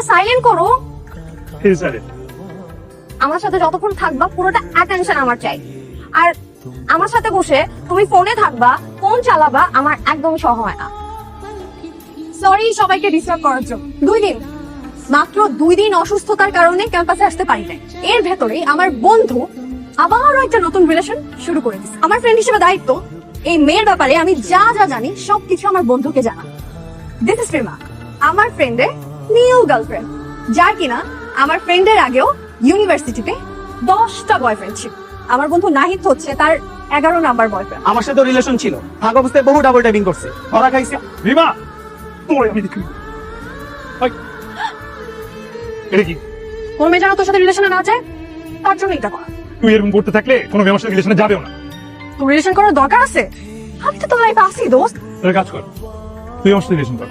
ফোনটা সাইলেন্ট করো। এই সাইলেন্ট। আমার সাথে যতক্ষণ থাকবা পুরোটা অ্যাটেনশন আমার চাই। আর আমার সাথে বসে তুমি ফোনে থাকবা, ফোন চালাবা, আমার একদম সহ হয় না। সরি সবাইকে ডিস্টার্ব করার জন্য। 2 দিন, মাত্র 2 দিন অসুস্থতার কারণে ক্যাম্পাসে আসতে পারি নাই। এর ভেতরেই আমার বন্ধু আবারও একটা নতুন রিলেশন শুরু করে দিচ্ছে। আমার ফ্রেন্ড হিসেবে দায়িত্ব এই মেয়ের ব্যাপারে আমি যা যা জানি সবকিছু আমার বন্ধুকে জানা। দিস ইজ প্রেমা, আমার ফ্রেন্ডের নিউ গার্লফ্রেন্ড, যার কিনা আমার ফ্রেন্ডের আগেও ইউনিভার্সিটিতে 10টা বয়ফ্রেন্ড ছিল। আমার বন্ধু নাহিদ হচ্ছে তার 11 নাম্বার বয়ফ্রেন্ড। আমার সাথে রিলেশন ছিল, থাকা অবস্থায় বহু ডাবল টাইপিং করছে, ধরা খাইছে। রিমা, তোরে আমি দেখি। এটা কি? কোন মেয়ে যেন তোর সাথে রিলেশনে না যায়, তার জন্য এটা করা। তুই এরকম করতে থাকলে কোনো মেয়ের সাথে রিলেশনে যাবেও না। তোর রিলেশন করার দরকার আছে? আমি তো তোর লাইফে আসি দোস্ত। তোর কাজ কর, তুই আমার সাথে রিলেশন কর।